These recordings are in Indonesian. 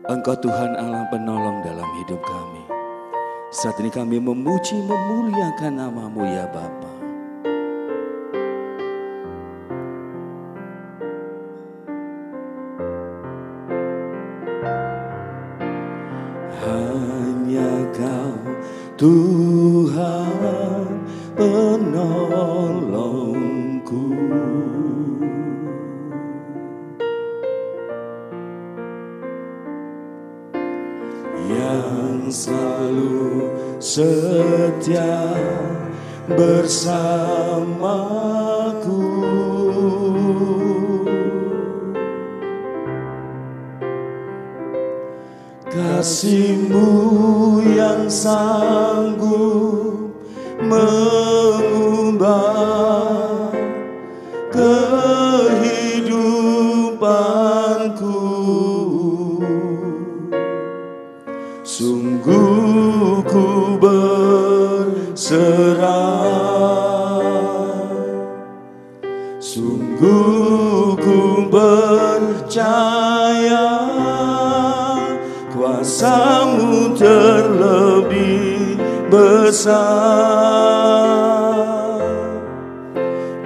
Engkau Tuhan Allah penolong dalam hidup kami. Saat ini kami memuji, memuliakan nama-Mu ya Bapa. Hanya Kau Tuhan penolongku, yang selalu setia bersamaku. Kasih-Mu yang sanggup mengubah kehidupanku. Sungguh ku berserah, sungguh ku percaya, kuasa-Mu terlebih besar.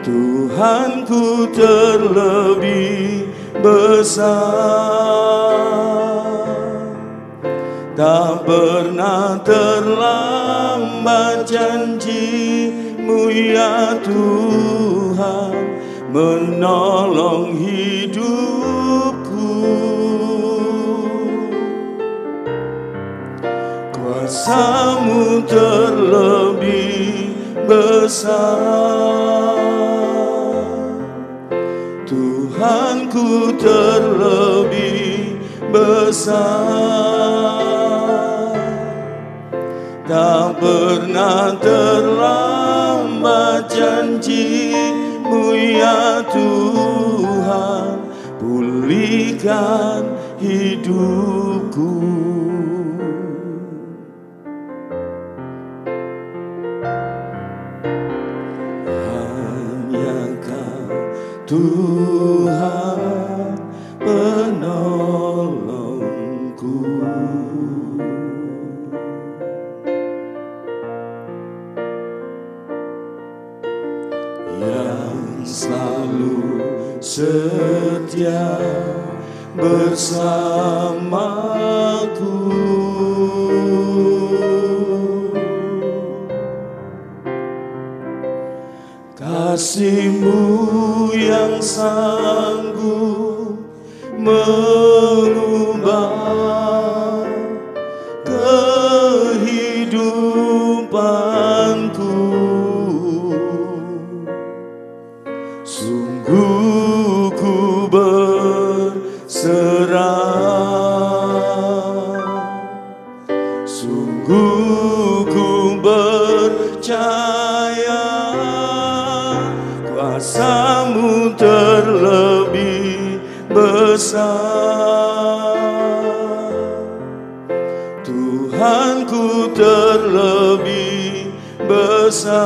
Tuhanku terlebih besar. Tak pernah terlambat janji-Mu ya Tuhan, menolong hidupku. Kuasa-Mu terlebih besar. Tuhanku terlebih besar. Tak pernah terlambat janji-Mu ya Tuhan, pulihkan hidupku. Hanya Kau Tuhan penolongku, yang selalu setia bersamaku. Kasih-Mu yang sanggup mengubah kehidupanku. Sungguh ku berserah, sungguh ku percaya, kuasa-Mu terlebih besar. Tuhanku terlebih besar.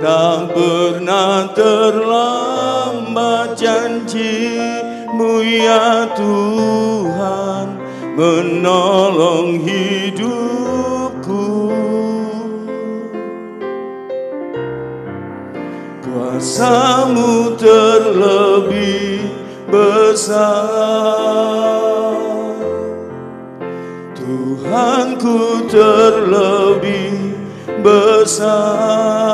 Tak pernah terlambat janji-Mu ya Tuhan, menolong hidupku. Kuasa-Mu terlebih besar. Tuhanku terlebih besar.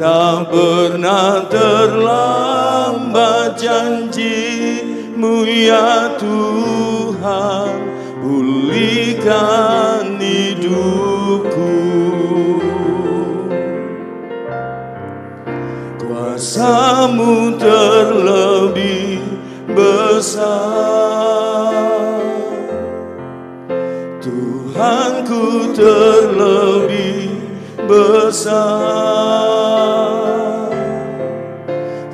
Tak pernah terlambat janji-Mu ya Tuhan, pulihkan hidupku. Kuasa-Mu terlebih besar. Tuhanku terlebih besar.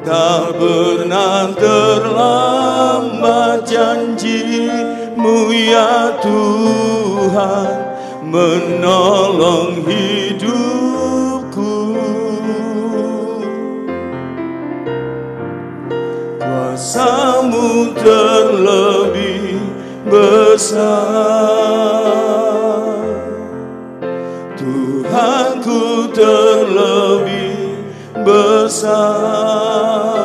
Tak pernah terlambat janji-Mu ya Tuhan, menolong hidupku. terlebih besar, Tuhanku terlebih besar.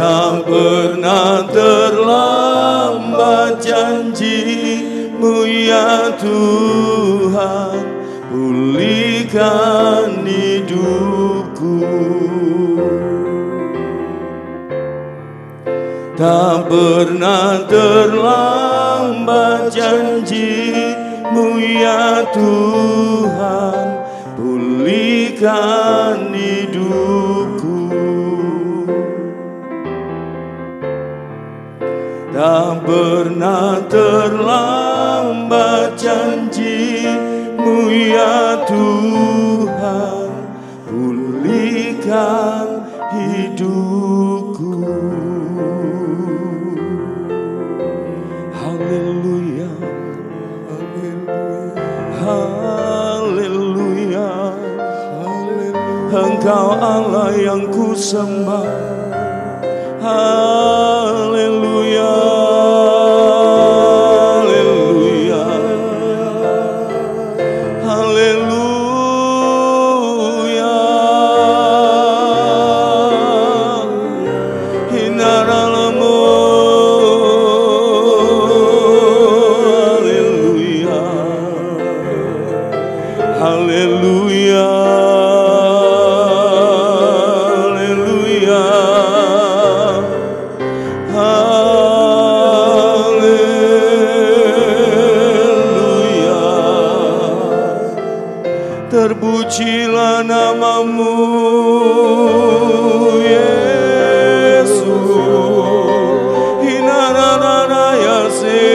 Tak pernah terlambat janji-Mu ya Tuhan, pulihkan hidupku. Tak pernah terlambat janji-Mu ya Tuhan, pulihkan hidupku. Tak pernah terlambat janji-Mu ya Tuhan, pulihkan hidupku. Haleluya, haleluya, Engkau Allah yang ku sembah. Haleluya, haleluya, haleluya. Hinaralamu, haleluya, haleluya. Terpujilah nama-Mu Yesus. Hinarana yase,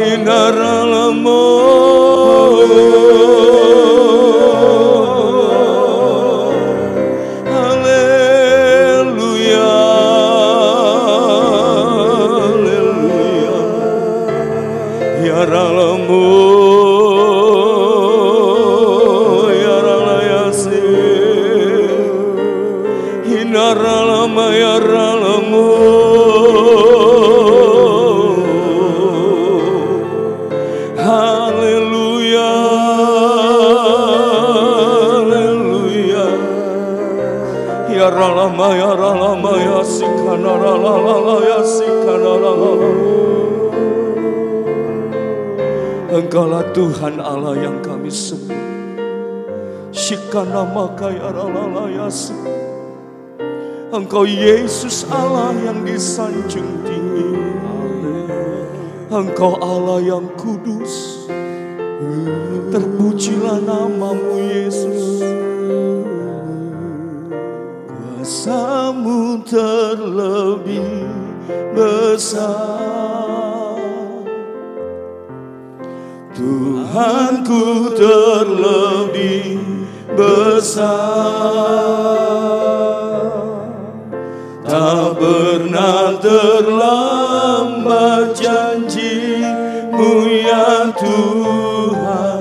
hinaralamu, haleluya, haleluya. Yaralamu, yaralayase, hinaralama, yaralamu, haleluya, haleluya. Yaralama, yaralama, yasikanaralala, yasikanaralala. Engkaulah Tuhan Allah yang kami sembah. Shikana makaya ralayasi. Engkau Yesus Allah yang disanjung tinggi. Engkau Allah yang kudus. Terpujilah nama-Mu Yesus. Kuasa-Mu terlebih besar, Tuhanku terlebih besar. Tak pernah terlambat janji-Mu ya Tuhan,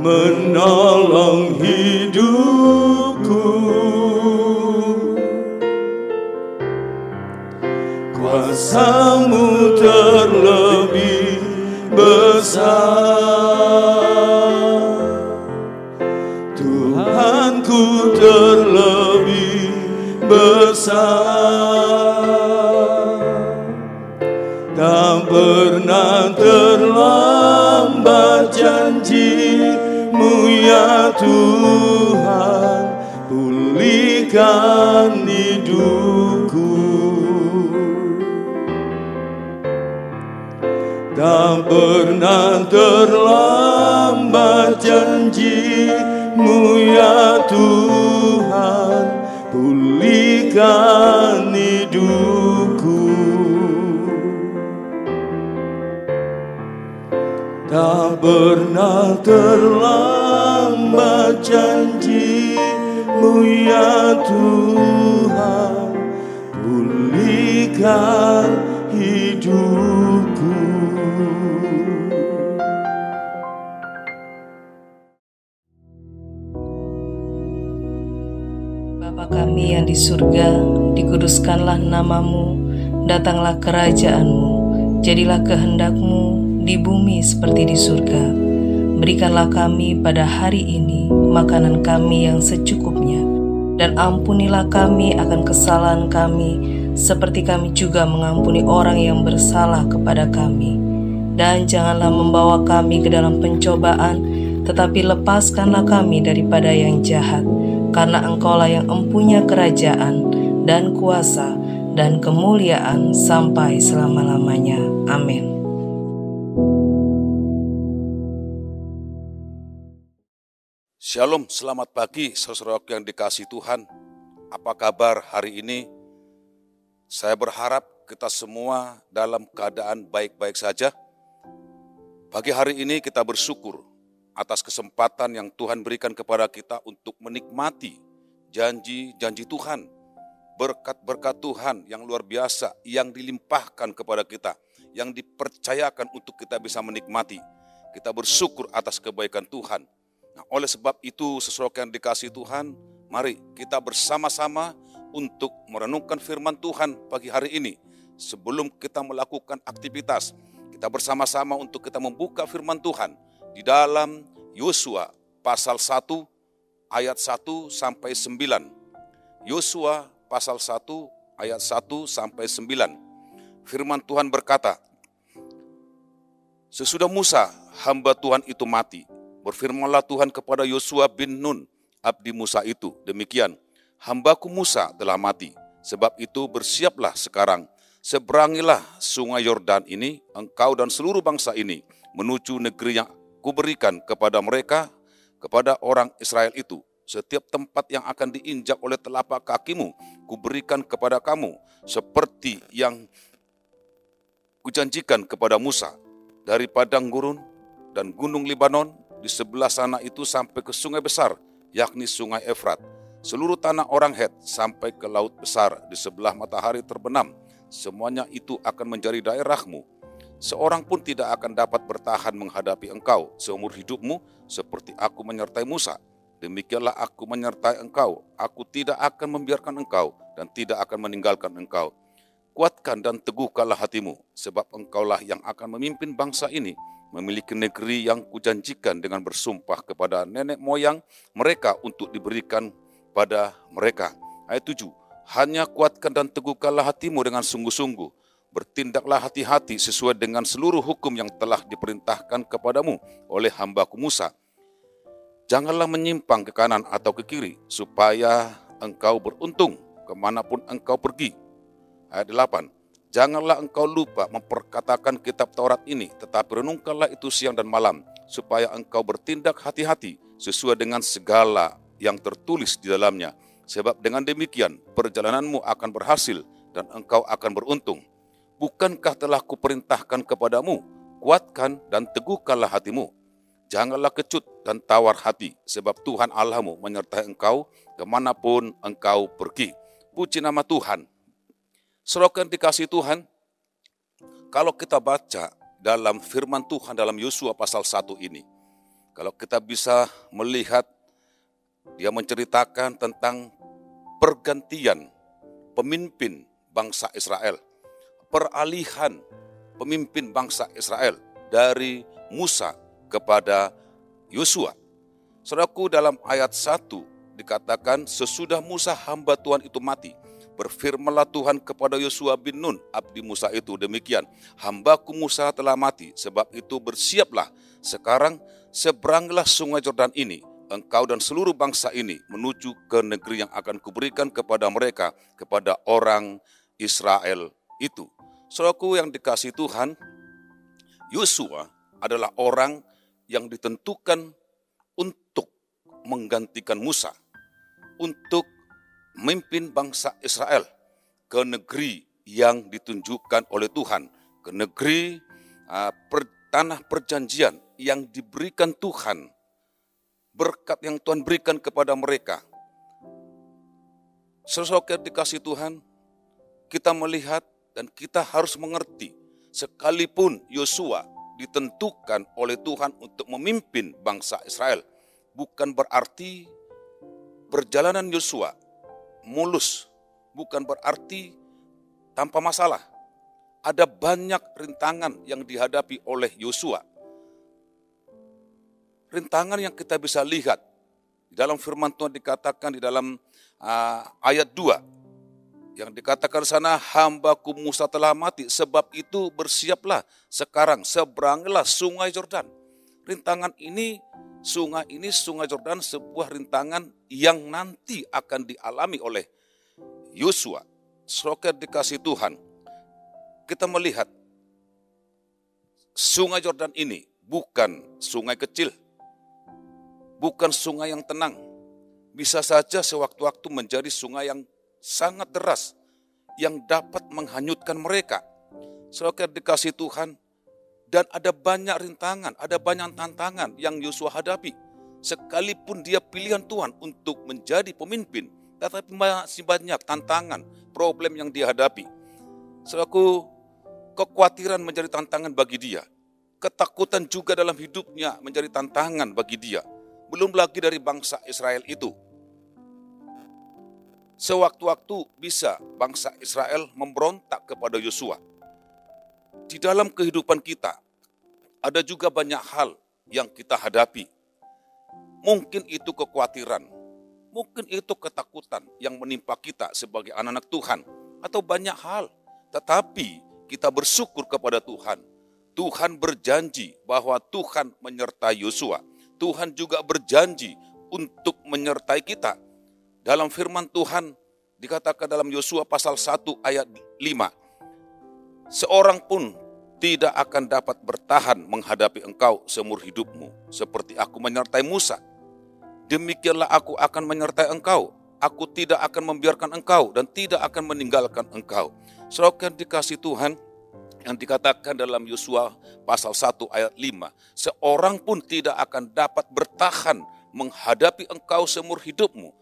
menolong hidupku. Kuasa-Mu terlebih besar, Tuhanku terlebih besar. Tak pernah terlambat janji-Mu ya Tuhan, pulihkan hidupku. Tak pernah terlambat janji-Mu ya Tuhan, pulihkan hidupku. Tak pernah terlambat janji-Mu ya Tuhan, pulihkan hidupku. kami yang di surga, dikuduskanlah namamu, datanglah kerajaan-mu, jadilah kehendak-mu di bumi seperti di surga. Berikanlah kami pada hari ini makanan kami yang secukupnya, dan ampunilah kami akan kesalahan kami, seperti kami juga mengampuni orang yang bersalah kepada kami. Dan janganlah membawa kami ke dalam pencobaan, tetapi lepaskanlah kami daripada yang jahat, karena Engkaulah yang empunya kerajaan dan kuasa dan kemuliaan sampai selama-lamanya. Amin. Shalom, selamat pagi saudara-saudaraku yang dikasihi Tuhan. Apa kabar hari ini? Saya berharap kita semua dalam keadaan baik-baik saja. Pagi hari ini kita bersyukur atas kesempatan yang Tuhan berikan kepada kita untuk menikmati janji-janji Tuhan, berkat-berkat Tuhan yang luar biasa yang dilimpahkan kepada kita, yang dipercayakan untuk kita bisa menikmati. Kita bersyukur atas kebaikan Tuhan. Nah, oleh sebab itu, sesuatu yang dikasihi Tuhan, mari kita bersama-sama untuk merenungkan firman Tuhan pagi hari ini. Sebelum kita melakukan aktivitas, kita bersama-sama untuk kita membuka firman Tuhan di dalam Yosua pasal 1 ayat 1 sampai 9. Yosua pasal 1 ayat 1 sampai 9. Firman Tuhan berkata, sesudah Musa hamba Tuhan itu mati, berfirmanlah Tuhan kepada Yosua bin Nun, abdi Musa itu, demikian, hambaku Musa telah mati, sebab itu bersiaplah sekarang, seberangilah sungai Yordan ini, engkau dan seluruh bangsa ini, menuju negeri yang kuberikan kepada mereka, kepada orang Israel itu. Setiap tempat yang akan diinjak oleh telapak kakimu, kuberikan kepada kamu, seperti yang kujanjikan kepada Musa, dari padang gurun dan gunung Libanon, di sebelah sana itu sampai ke sungai besar, yakni sungai Efrat, seluruh tanah orang Het sampai ke laut besar di sebelah matahari terbenam, semuanya itu akan menjadi daerahmu. Seorang pun tidak akan dapat bertahan menghadapi engkau seumur hidupmu, seperti aku menyertai Musa. Demikianlah aku menyertai engkau, aku tidak akan membiarkan engkau dan tidak akan meninggalkan engkau. Kuatkan dan teguhkanlah hatimu, sebab engkaulah yang akan memimpin bangsa ini, memiliki negeri yang kujanjikan dengan bersumpah kepada nenek moyang mereka untuk diberikan pada mereka. Ayat 7, hanya kuatkan dan teguhkanlah hatimu dengan sungguh-sungguh, bertindaklah hati-hati sesuai dengan seluruh hukum yang telah diperintahkan kepadamu oleh hambaku Musa. Janganlah menyimpang ke kanan atau ke kiri, supaya engkau beruntung kemanapun engkau pergi. Ayat 8, janganlah engkau lupa memperkatakan kitab Taurat ini, tetapi renungkanlah itu siang dan malam, supaya engkau bertindak hati-hati sesuai dengan segala yang tertulis di dalamnya. Sebab dengan demikian perjalananmu akan berhasil dan engkau akan beruntung. Bukankah telah kuperintahkan kepadamu, kuatkan dan teguhkanlah hatimu. Janganlah kecut dan tawar hati, sebab Tuhan Allahmu menyertai engkau kemanapun engkau pergi. Puji nama Tuhan. Saudara yang dikasihi Tuhan, kalau kita baca dalam firman Tuhan dalam Yosua pasal 1 ini, kalau kita bisa melihat, dia menceritakan tentang pergantian pemimpin bangsa Israel, peralihan pemimpin bangsa Israel dari Musa kepada Yosua. Saudaraku, dalam ayat 1 dikatakan, sesudah Musa hamba Tuhan itu mati, berfirmanlah Tuhan kepada Yosua bin Nun, abdi Musa itu, demikian, hambaku Musa telah mati, sebab itu bersiaplah sekarang, seberangilah sungai Yordan ini, engkau dan seluruh bangsa ini, menuju ke negeri yang akan kuberikan kepada mereka, kepada orang Israel itu. Saudaraku yang dikasihi Tuhan, Yosua adalah orang yang ditentukan untuk menggantikan Musa, untuk memimpin bangsa Israel ke negeri yang ditunjukkan oleh Tuhan, ke negeri tanah perjanjian yang diberikan Tuhan, berkat yang Tuhan berikan kepada mereka. Saudara dikasih Tuhan, kita melihat dan kita harus mengerti, sekalipun Yosua ditentukan oleh Tuhan untuk memimpin bangsa Israel, bukan berarti perjalanan Yosua mulus, bukan berarti tanpa masalah. Ada banyak rintangan yang dihadapi oleh Yosua. Rintangan yang kita bisa lihat di dalam firman Tuhan dikatakan di dalam ayat 2. Yang dikatakan sana, hambaku Musa telah mati, sebab itu bersiaplah sekarang, seberangilah sungai Yordan. Rintangan ini, sungai Yordan, sebuah rintangan yang nanti akan dialami oleh Yosua. Saudara dikasih Tuhan, kita melihat sungai Yordan ini bukan sungai kecil, bukan sungai yang tenang. Bisa saja sewaktu-waktu menjadi sungai yang sangat deras, yang dapat menghanyutkan mereka. Saudara dikasih Tuhan, dan ada banyak rintangan, ada banyak tantangan yang Yosua hadapi. Sekalipun dia pilihan Tuhan untuk menjadi pemimpin, tetapi masih banyak tantangan, problem yang dia hadapi. Saudaraku, kekhawatiran menjadi tantangan bagi dia. Ketakutan juga dalam hidupnya menjadi tantangan bagi dia. Belum lagi dari bangsa Israel itu. Sewaktu-waktu bisa bangsa Israel memberontak kepada Yosua. Di dalam kehidupan kita, ada juga banyak hal yang kita hadapi. Mungkin itu kekhawatiran, mungkin itu ketakutan yang menimpa kita sebagai anak-anak Tuhan, atau banyak hal. Tetapi kita bersyukur kepada Tuhan. Tuhan berjanji bahwa Tuhan menyertai Yosua. Tuhan juga berjanji untuk menyertai kita. Dalam firman Tuhan dikatakan dalam Yosua pasal 1 ayat 5. Seorang pun tidak akan dapat bertahan menghadapi engkau seumur hidupmu, seperti aku menyertai Musa. Demikianlah aku akan menyertai engkau. Aku tidak akan membiarkan engkau dan tidak akan meninggalkan engkau. Saudara dikasih Tuhan, yang dikatakan dalam Yosua pasal 1 ayat 5. Seorang pun tidak akan dapat bertahan menghadapi engkau seumur hidupmu.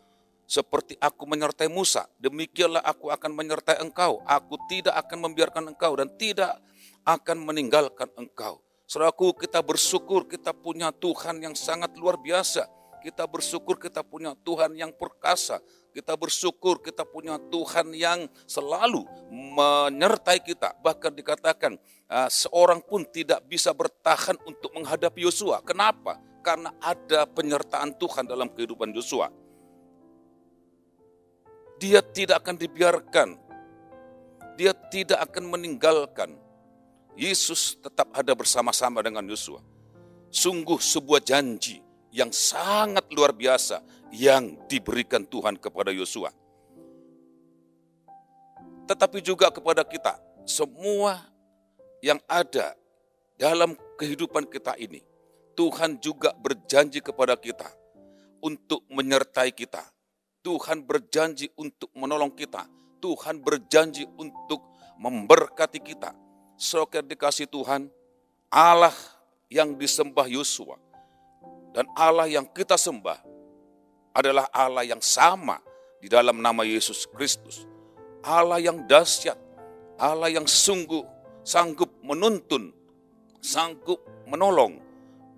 Seperti aku menyertai Musa, demikianlah aku akan menyertai engkau. Aku tidak akan membiarkan engkau dan tidak akan meninggalkan engkau. Saudaraku, kita bersyukur kita punya Tuhan yang sangat luar biasa. Kita bersyukur kita punya Tuhan yang perkasa. Kita bersyukur kita punya Tuhan yang selalu menyertai kita. Bahkan dikatakan seorang pun tidak bisa bertahan untuk menghadapi Yosua. Kenapa? Karena ada penyertaan Tuhan dalam kehidupan Yosua. Dia tidak akan dibiarkan. Dia tidak akan meninggalkan. Yesus tetap ada bersama-sama dengan Yosua. Sungguh sebuah janji yang sangat luar biasa yang diberikan Tuhan kepada Yosua. Tetapi juga kepada kita, semua yang ada dalam kehidupan kita ini, Tuhan juga berjanji kepada kita untuk menyertai kita. Tuhan berjanji untuk menolong kita. Tuhan berjanji untuk memberkati kita. Saudara dikasih Tuhan, Allah yang disembah Yosua dan Allah yang kita sembah adalah Allah yang sama di dalam nama Yesus Kristus. Allah yang dahsyat, Allah yang sungguh sanggup menuntun, sanggup menolong,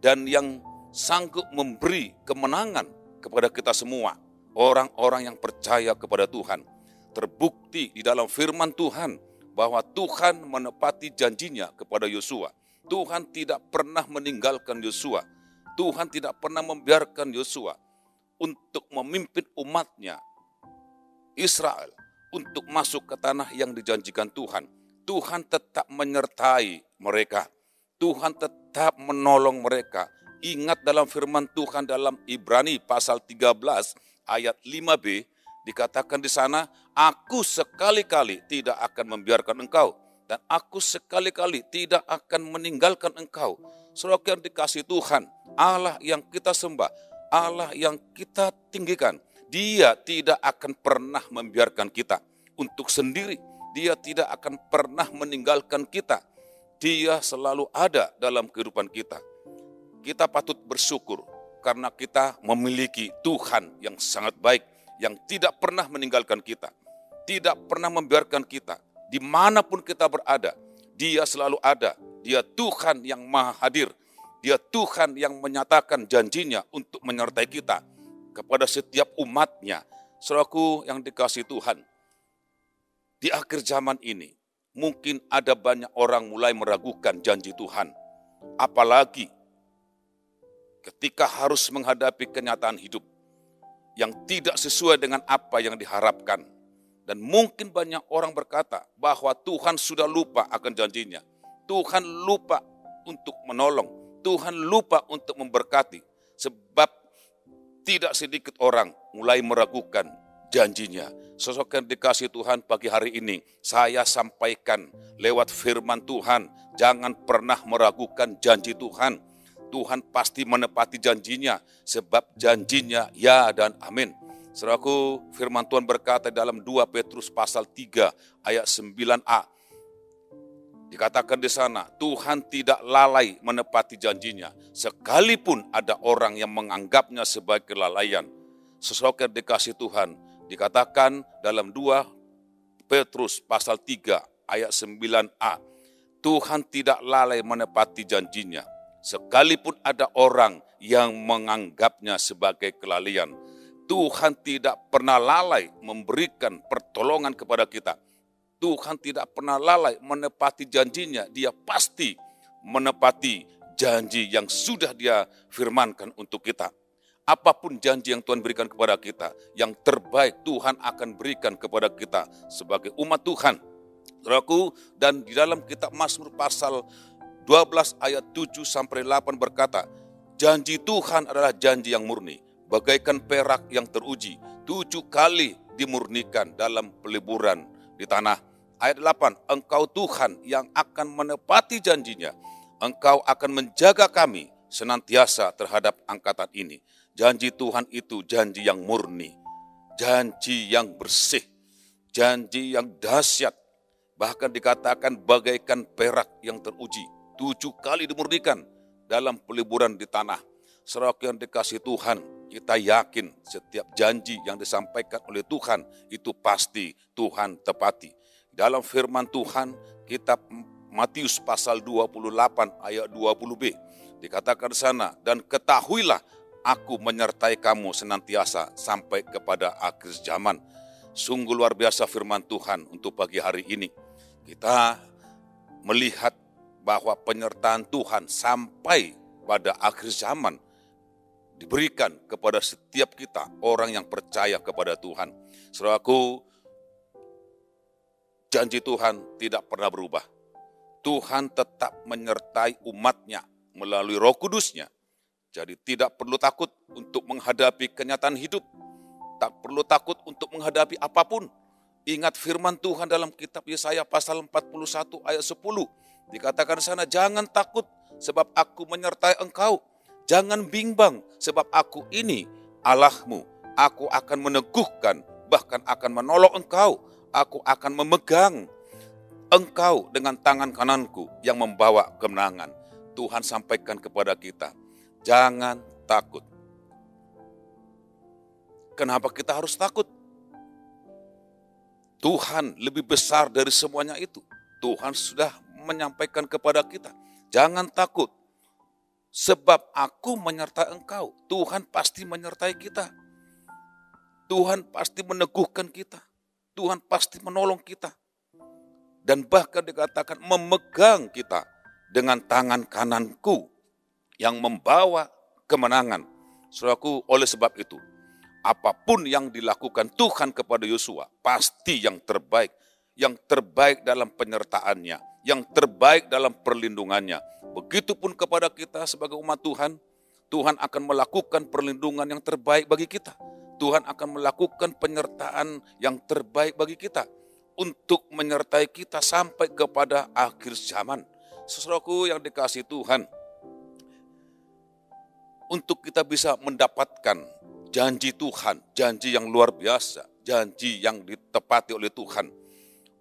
dan yang sanggup memberi kemenangan kepada kita semua. Orang-orang yang percaya kepada Tuhan. Terbukti di dalam firman Tuhan bahwa Tuhan menepati janjinya kepada Yosua. Tuhan tidak pernah meninggalkan Yosua. Tuhan tidak pernah membiarkan Yosua untuk memimpin umatnya Israel untuk masuk ke tanah yang dijanjikan Tuhan. Tuhan tetap menyertai mereka. Tuhan tetap menolong mereka. Ingat dalam firman Tuhan dalam Ibrani pasal 13 ayat 5b, dikatakan di sana, aku sekali-kali tidak akan membiarkan engkau, dan aku sekali-kali tidak akan meninggalkan engkau. Saudara yang dikasih Tuhan, Allah yang kita sembah, Allah yang kita tinggikan, Dia tidak akan pernah membiarkan kita untuk sendiri. Dia tidak akan pernah meninggalkan kita. Dia selalu ada dalam kehidupan kita. Kita patut bersyukur karena kita memiliki Tuhan yang sangat baik, yang tidak pernah meninggalkan kita, tidak pernah membiarkan kita. Dimanapun kita berada, Dia selalu ada. Dia Tuhan yang maha hadir. Dia Tuhan yang menyatakan janjinya untuk menyertai kita kepada setiap umatnya. Saudaraku yang dikasihi Tuhan, di akhir zaman ini mungkin ada banyak orang mulai meragukan janji Tuhan. Apalagi ketika harus menghadapi kenyataan hidup yang tidak sesuai dengan apa yang diharapkan. Dan mungkin banyak orang berkata bahwa Tuhan sudah lupa akan janjinya. Tuhan lupa untuk menolong. Tuhan lupa untuk memberkati. Sebab tidak sedikit orang mulai meragukan janjinya. Sosok yang dikasihi Tuhan pagi hari ini, saya sampaikan lewat firman Tuhan, jangan pernah meragukan janji Tuhan. Tuhan pasti menepati janjinya, sebab janjinya ya dan amin. Saudaraku, firman Tuhan berkata dalam 2 Petrus pasal 3 ayat 9a. Dikatakan di sana, Tuhan tidak lalai menepati janjinya, sekalipun ada orang yang menganggapnya sebagai kelalaian. Sesuatu yang dikasihi Tuhan, dikatakan dalam 2 Petrus pasal 3 ayat 9a. Tuhan tidak lalai menepati janjinya, sekalipun ada orang yang menganggapnya sebagai kelalaian. Tuhan tidak pernah lalai memberikan pertolongan kepada kita. Tuhan tidak pernah lalai menepati janjinya. Dia pasti menepati janji yang sudah Dia firmankan untuk kita. Apapun janji yang Tuhan berikan kepada kita, yang terbaik Tuhan akan berikan kepada kita sebagai umat Tuhan. Saudaraku, dan di dalam kitab Mazmur pasal 12 ayat 7-8 berkata, janji Tuhan adalah janji yang murni, bagaikan perak yang teruji, 7 kali dimurnikan dalam peleburan di tanah. Ayat 8, Engkau Tuhan yang akan menepati janjinya, Engkau akan menjaga kami senantiasa terhadap angkatan ini. Janji Tuhan itu janji yang murni, janji yang bersih, janji yang dahsyat. Bahkan dikatakan bagaikan perak yang teruji, 7 kali dimurnikan dalam peleburan di tanah. Saudara yang dikasihi Tuhan, kita yakin setiap janji yang disampaikan oleh Tuhan itu pasti Tuhan tepati. Dalam firman Tuhan, kitab Matius pasal 28 ayat 20b, dikatakan di sana, dan ketahuilah aku menyertai kamu senantiasa sampai kepada akhir zaman. Sungguh luar biasa firman Tuhan untuk pagi hari ini. Kita melihat bahwa penyertaan Tuhan sampai pada akhir zaman diberikan kepada setiap kita, orang yang percaya kepada Tuhan. Saudaraku, janji Tuhan tidak pernah berubah. Tuhan tetap menyertai umatnya melalui Roh Kudus-Nya. Jadi tidak perlu takut untuk menghadapi kenyataan hidup. Tak perlu takut untuk menghadapi apapun. Ingat firman Tuhan dalam kitab Yesaya pasal 41 ayat 10. Dikatakan di sana, jangan takut sebab aku menyertai engkau. Jangan bimbang sebab aku ini Allahmu. Aku akan meneguhkan, bahkan akan menolong engkau. Aku akan memegang engkau dengan tangan kananku yang membawa kemenangan. Tuhan sampaikan kepada kita, jangan takut. Kenapa kita harus takut? Tuhan lebih besar dari semuanya itu. Tuhan sudah menyampaikan kepada kita, jangan takut. Sebab aku menyertai engkau. Tuhan pasti menyertai kita. Tuhan pasti meneguhkan kita. Tuhan pasti menolong kita. Dan bahkan dikatakan memegang kita dengan tangan kananku yang membawa kemenangan. Saudaraku, oleh sebab itu, apapun yang dilakukan Tuhan kepada Yosua, pasti yang terbaik. Yang terbaik dalam penyertaannya, yang terbaik dalam perlindungannya. Begitupun kepada kita sebagai umat Tuhan, Tuhan akan melakukan perlindungan yang terbaik bagi kita. Tuhan akan melakukan penyertaan yang terbaik bagi kita untuk menyertai kita sampai kepada akhir zaman. Saudaraku yang dikasihi Tuhan, untuk kita bisa mendapatkan janji Tuhan, janji yang luar biasa, janji yang ditepati oleh Tuhan.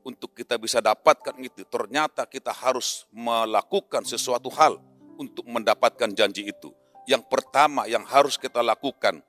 Untuk kita bisa dapatkan itu, ternyata kita harus melakukan sesuatu hal untuk mendapatkan janji itu. Yang pertama yang harus kita lakukan,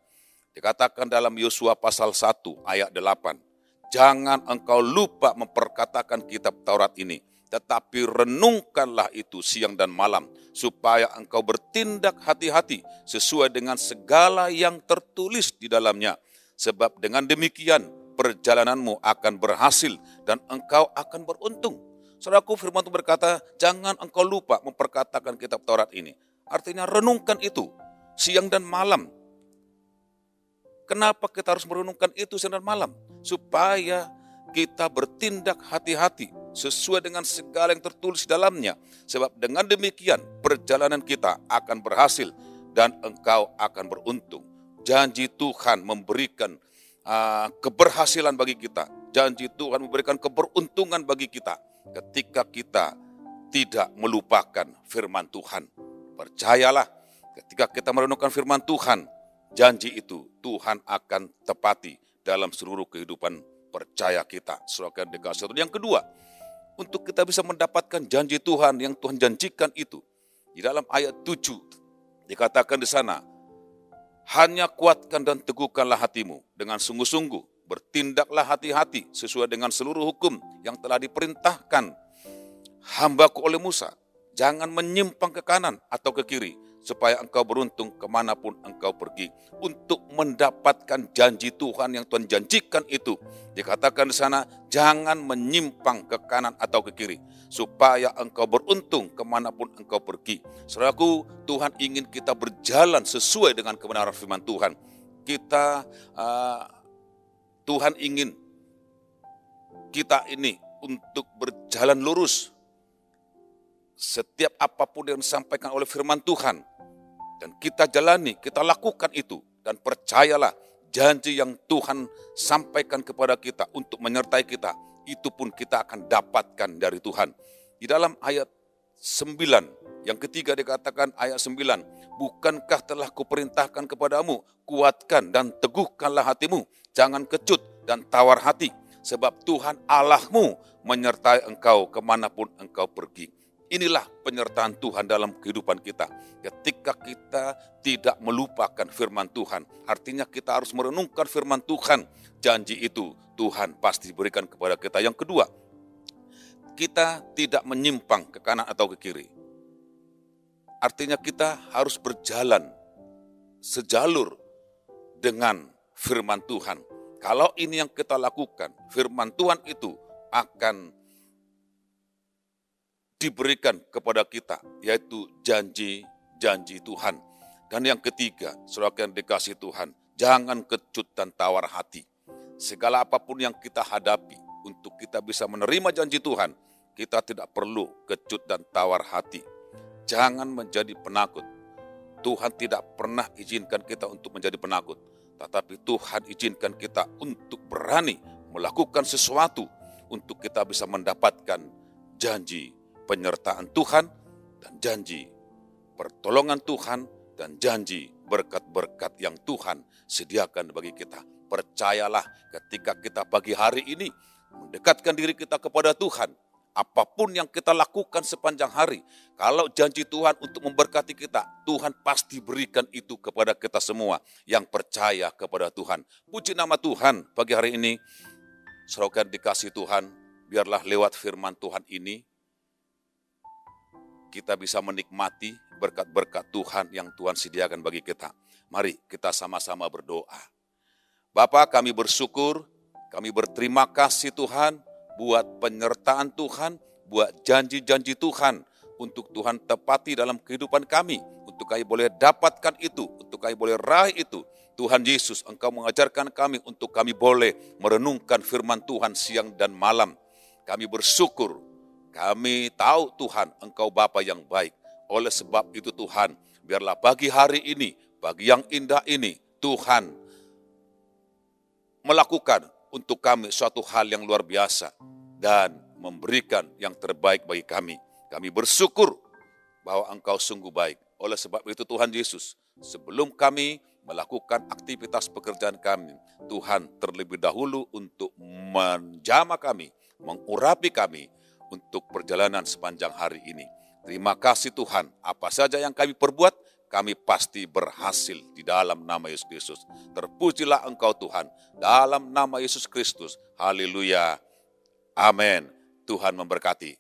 dikatakan dalam Yosua pasal 1 ayat 8. Jangan engkau lupa memperkatakan kitab Taurat ini, tetapi renungkanlah itu siang dan malam, supaya engkau bertindak hati-hati sesuai dengan segala yang tertulis di dalamnya. sebab dengan demikian perjalananmu akan berhasil dan engkau akan beruntung. Saudaraku, firman Tuhan berkata, jangan engkau lupa memperkatakan kitab Taurat ini. Artinya renungkan itu siang dan malam. Kenapa kita harus merenungkan itu siang dan malam? Supaya kita bertindak hati-hati sesuai dengan segala yang tertulis dalamnya. Sebab dengan demikian perjalanan kita akan berhasil dan engkau akan beruntung. Janji Tuhan memberikan keberhasilan bagi kita. Janji Tuhan memberikan keberuntungan bagi kita ketika kita tidak melupakan firman Tuhan. Percayalah, ketika kita merenungkan firman Tuhan, janji itu Tuhan akan tepati dalam seluruh kehidupan percaya kita. Saudara dikasih. Yang kedua, untuk kita bisa mendapatkan janji Tuhan yang Tuhan janjikan itu, di dalam ayat 7 dikatakan di sana, hanya kuatkan dan teguhkanlah hatimu dengan sungguh-sungguh. Bertindaklah hati-hati sesuai dengan seluruh hukum yang telah diperintahkan hambaku oleh Musa. Jangan menyimpang ke kanan atau ke kiri, supaya engkau beruntung kemanapun engkau pergi. Untuk mendapatkan janji Tuhan yang Tuhan janjikan itu, dikatakan di sana, jangan menyimpang ke kanan atau ke kiri, supaya engkau beruntung kemanapun engkau pergi. Saudaraku, Tuhan ingin kita berjalan sesuai dengan kebenaran firman Tuhan. Tuhan ingin kita ini untuk berjalan lurus. Setiap apapun yang disampaikan oleh firman Tuhan, dan kita jalani, kita lakukan itu. Dan percayalah, janji yang Tuhan sampaikan kepada kita untuk menyertai kita, itu pun kita akan dapatkan dari Tuhan. Di dalam ayat 9, yang ketiga dikatakan ayat 9, bukankah telah kuperintahkan kepadamu, kuatkan dan teguhkanlah hatimu, jangan kecut dan tawar hati, sebab Tuhan Allahmu menyertai engkau kemanapun engkau pergi. Inilah penyertaan Tuhan dalam kehidupan kita. Ketika kita tidak melupakan firman Tuhan, artinya kita harus merenungkan firman Tuhan. Janji itu Tuhan pasti berikan kepada kita. Yang kedua, kita tidak menyimpang ke kanan atau ke kiri. Artinya kita harus berjalan sejalur dengan firman Tuhan. Kalau ini yang kita lakukan, firman Tuhan itu akan diberikan kepada kita, yaitu janji-janji Tuhan. Dan yang ketiga, saudara yang dikasih Tuhan, jangan kecut dan tawar hati. Segala apapun yang kita hadapi, untuk kita bisa menerima janji Tuhan, kita tidak perlu kecut dan tawar hati. Jangan menjadi penakut. Tuhan tidak pernah izinkan kita untuk menjadi penakut, tetapi Tuhan izinkan kita untuk berani melakukan sesuatu, untuk kita bisa mendapatkan janji penyertaan Tuhan, dan janji pertolongan Tuhan, dan janji berkat-berkat yang Tuhan sediakan bagi kita. Percayalah, ketika kita pagi hari ini mendekatkan diri kita kepada Tuhan, apapun yang kita lakukan sepanjang hari, kalau janji Tuhan untuk memberkati kita, Tuhan pasti berikan itu kepada kita semua yang percaya kepada Tuhan. Puji nama Tuhan pagi hari ini. Saudara dikasih Tuhan, biarlah lewat firman Tuhan ini, kita bisa menikmati berkat-berkat Tuhan yang Tuhan sediakan bagi kita. Mari kita sama-sama berdoa. Bapa, kami bersyukur, kami berterima kasih Tuhan buat penyertaan Tuhan, buat janji-janji Tuhan untuk Tuhan tepati dalam kehidupan kami, untuk kami boleh dapatkan itu, untuk kami boleh raih itu. Tuhan Yesus, Engkau mengajarkan kami untuk kami boleh merenungkan firman Tuhan siang dan malam. Kami bersyukur. Kami tahu Tuhan, Engkau Bapa yang baik. Oleh sebab itu Tuhan, biarlah pagi hari ini, pagi yang indah ini, Tuhan melakukan untuk kami suatu hal yang luar biasa dan memberikan yang terbaik bagi kami. Kami bersyukur bahwa Engkau sungguh baik. Oleh sebab itu Tuhan Yesus, sebelum kami melakukan aktivitas pekerjaan kami, Tuhan terlebih dahulu untuk menjamah kami, mengurapi kami, untuk perjalanan sepanjang hari ini. Terima kasih Tuhan, apa saja yang kami perbuat, kami pasti berhasil di dalam nama Yesus Kristus. Terpujilah Engkau Tuhan, dalam nama Yesus Kristus. Haleluya. Amin. Tuhan memberkati.